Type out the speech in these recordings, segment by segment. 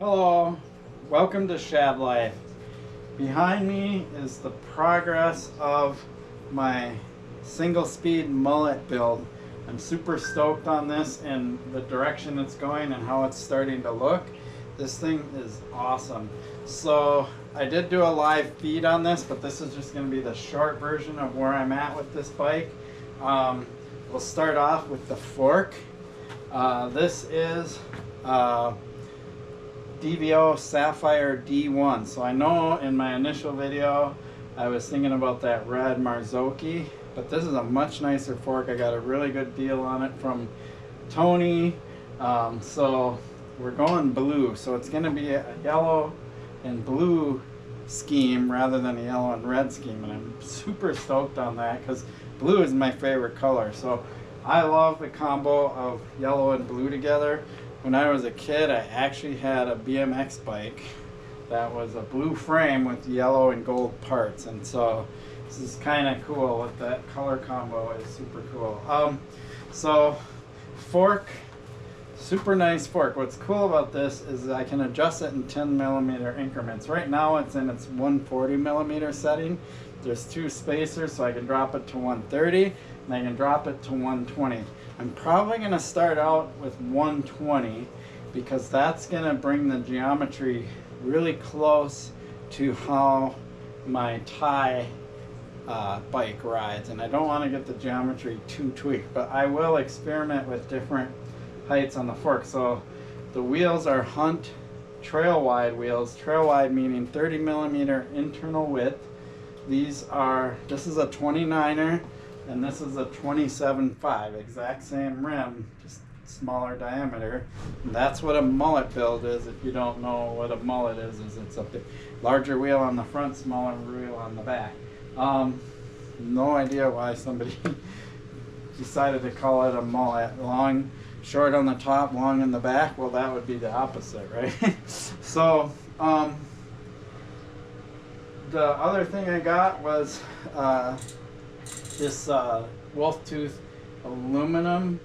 Hello, welcome to Shad Life. Behind me is the progress of my single speed mullet build. I'm super stoked on this and the direction it's going and how it's starting to look. This thing is awesome. So I did do a live feed on this, but this is just going to be the short version of where I'm at with this bike. We'll start off with the fork. This is DVO Sapphire D1. So I know in my initial video I was thinking about that red Marzocchi, but this is a much nicer fork. I got a really good deal on it from Tony. So we're going blue, so it's going to be a yellow and blue scheme rather than a yellow and red scheme, and I'm super stoked on that because blue is my favorite color. So I love the combo of yellow and blue together. When I was a kid, I actually had a BMX bike that was a blue frame with yellow and gold parts, and so this is kind of cool with that color combo. Is super cool. So fork, super nice fork. What's cool about this is I can adjust it in 10mm increments. Right now it's in its 140mm setting. There's two spacers, so I can drop it to 130 and I can drop it to 120. I'm probably going to start out with 120 because that's going to bring the geometry really close to how my Thai bike rides, and I don't want to get the geometry too tweaked, but I will experiment with different heights on the fork. So the wheels are Hunt trail wide wheels, trail wide meaning 30mm internal width. This is a 29er and this is a 27.5, exact same rim, just smaller diameter. And that's what a mullet build is. If you don't know what a mullet is it's a bit larger wheel on the front, smaller wheel on the back. No idea why somebody decided to call it a mullet. Long, short on the top, long in the back. Well, that would be the opposite, right? So the other thing I got was this wolf tooth aluminum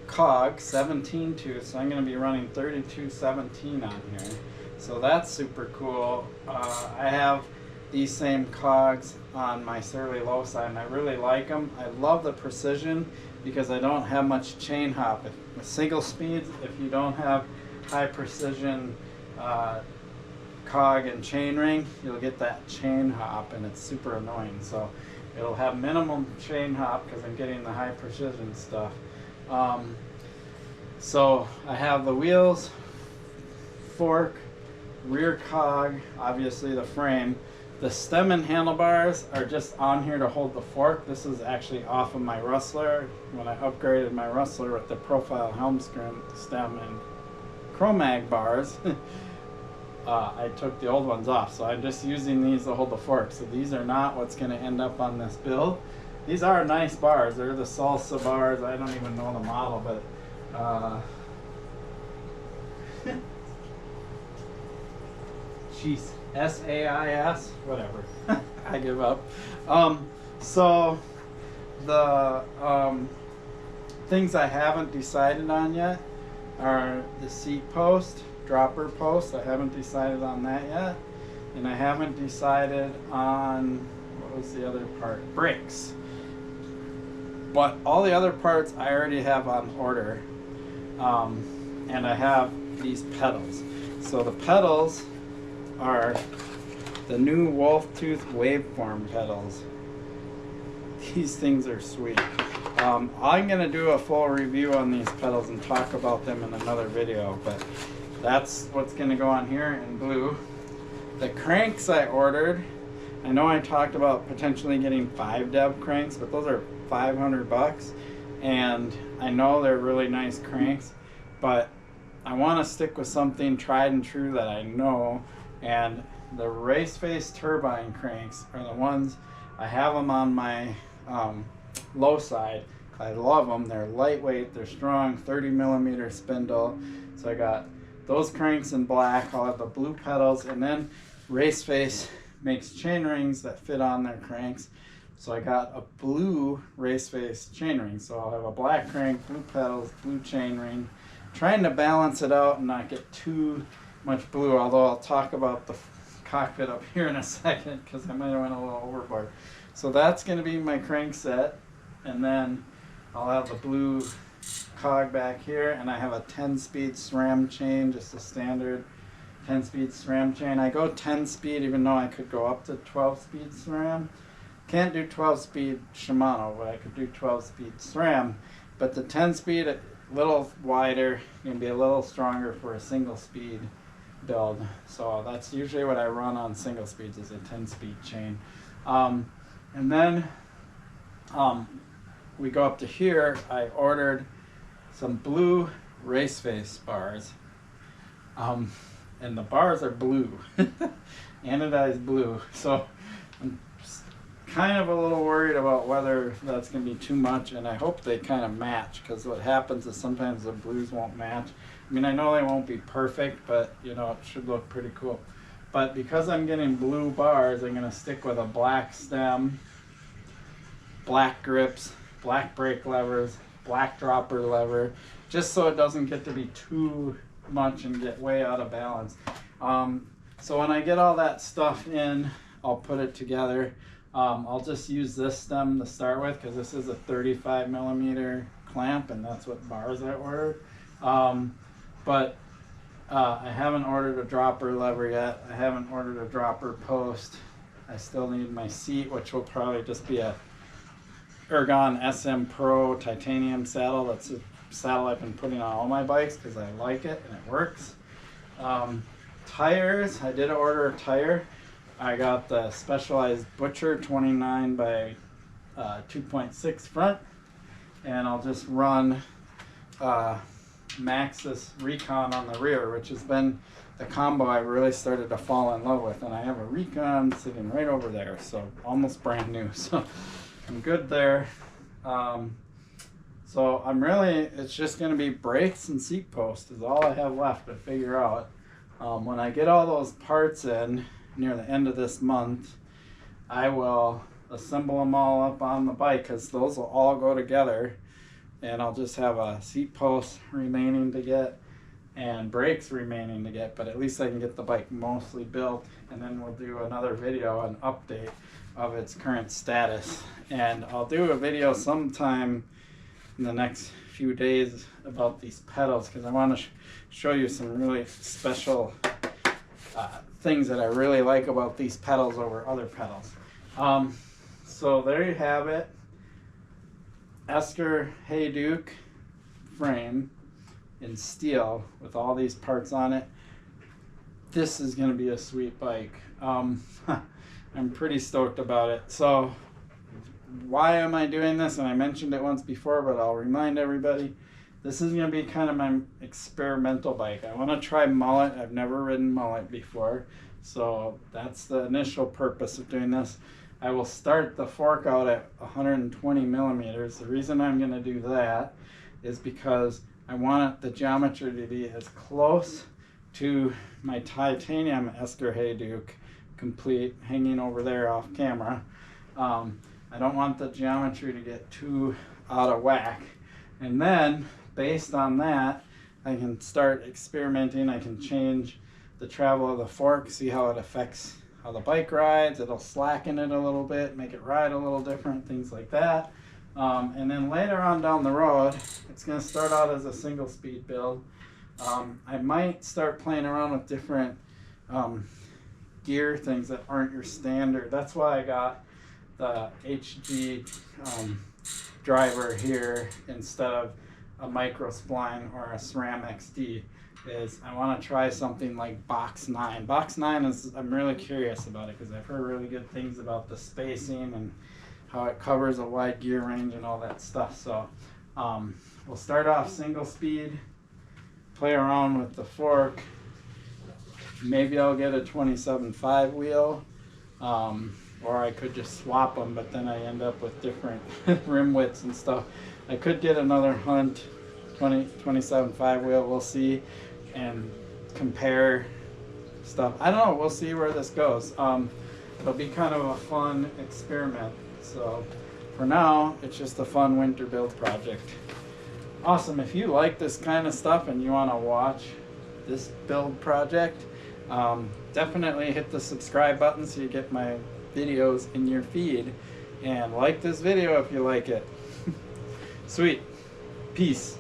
cog, 17 tooth. So I'm going to be running 3217 on here. So that's super cool. I have these same cogs on my Surly low side and I really like them. I love the precision because I don't have much chain hop. With single speeds, if you don't have high precision cog and chain ring, you'll get that chain hop and it's super annoying. So it'll have minimum chain hop because I'm getting the high precision stuff. So I have the wheels, fork, rear cog, obviously the frame. The stem and handlebars are just on here to hold the fork. This is actually off of my Rustler when I upgraded my Rustler with the profile helm stem and Chromag bars. I took the old ones off, so I'm just using these to hold the fork. So these are not what's going to end up on this build. These are nice bars. They're the Salsa bars. I don't even know the model, but jeez, SAIS, whatever. I give up. So the things I haven't decided on yet are the seat post, dropper post. I haven't decided on that yet, and I haven't decided on, what was the other part? Brakes. But all the other parts I already have on order, and I have these pedals. So the pedals are the new wolf tooth waveform pedals. These things are sweet. I'm gonna do a full review on these pedals and talk about them in another video, but that's what's gonna go on here in blue. The cranks I ordered, I know I talked about potentially getting 5 deb cranks, but those are $500, and I know they're really nice cranks, but I want to stick with something tried and true that I know, and the race face turbine cranks are the ones. I have them on my low side. I love them. They're lightweight, they're strong, 30mm spindle. So I got those cranks in black. I'll have the blue pedals, and then Race Face makes chain rings that fit on their cranks. So I got a blue Race Face chain ring. So I'll have a black crank, blue pedals, blue chain ring, trying to balance it out and not get too much blue, although I'll talk about the cockpit up here in a second because I might have went a little overboard. So that's going to be my crankset, and then I'll have the blue cog back here, and I have a 10-speed SRAM chain, just a standard 10-speed SRAM chain. I go 10-speed even though I could go up to 12-speed SRAM. Can't do 12-speed Shimano, but I could do 12-speed SRAM. But the 10-speed, a little wider, going to be a little stronger for a single-speed build. So that's usually what I run on single speeds, is a 10-speed chain. And then we go up to here. I ordered some blue race face bars. And the bars are blue, anodized blue. So I'm kind of a little worried about whether that's going to be too much, and I hope they kind of match, because what happens is sometimes the blues won't match. I mean, I know they won't be perfect, but you know, it should look pretty cool. But because I'm getting blue bars, I'm going to stick with a black stem, black grips, black brake levers, black dropper lever, just so it doesn't get to be too much and get way out of balance. So when I get all that stuff in, I'll put it together. I'll just use this stem to start with, because this is a 35mm clamp, and that's what bars I ordered. But I haven't ordered a dropper lever yet. I haven't ordered a dropper post. I still need my seat, which will probably just be a Ergon SM Pro titanium saddle. That's a saddle I've been putting on all my bikes because I like it and it works. Tires, I did order a tire. I got the Specialized Butcher 29 by 2.6 front, and I'll just run Maxxis Recon on the rear, which has been the combo I really started to fall in love with. And I have a Recon sitting right over there, so almost brand new, so I'm good there. So I'm really, it's just going to be brakes and seat post is all I have left to figure out. When I get all those parts in near the end of this month, I will assemble them all up on the bike, because those will all go together, and I'll just have a seat post remaining to get and brakes remaining to get, but at least I can get the bike mostly built, and then we'll do another video, an update of its current status. And I'll do a video sometime in the next few days about these pedals, because I want to show you some really special things that I really like about these pedals over other pedals. So there you have it. Esker Hayduke frame in steel with all these parts on it. This is going to be a sweet bike. I'm pretty stoked about it. So why am I doing this? And I mentioned it once before, but I'll remind everybody. This is going to be kind of my experimental bike. I want to try Mullet. I've never ridden Mullet before, so that's the initial purpose of doing this. I will start the fork out at 120mm. The reason I'm going to do that is because I want the geometry to be as close to my titanium Esker Hayduke complete hanging over there off camera. I don't want the geometry to get too out of whack. And then, based on that, I can start experimenting. I can change the travel of the fork, see how it affects how the bike rides. It'll slacken it a little bit, make it ride a little different, things like that. And then later on down the road, it's going to start out as a single speed build. I might start playing around with different gear things that aren't your standard. That's why I got the HG driver here instead of a micro spline or a SRAM XD. Is I want to try something like Box 9. Box 9 is, I'm really curious about it because I've heard really good things about the spacing and how it covers a wide gear range and all that stuff. So we'll start off single speed, play around with the fork. Maybe I'll get a 27.5 wheel, or I could just swap them, but then I end up with different rim widths and stuff. I could get another Hunt 27.5 wheel, we'll see, and compare stuff. I don't know, we'll see where this goes. It'll be kind of a fun experiment. So for now, it's just a fun winter build project. Awesome. If you like this kind of stuff and you want to watch this build project. Definitely hit the subscribe button so you get my videos in your feed, and like this video if you like it. Sweet. Peace.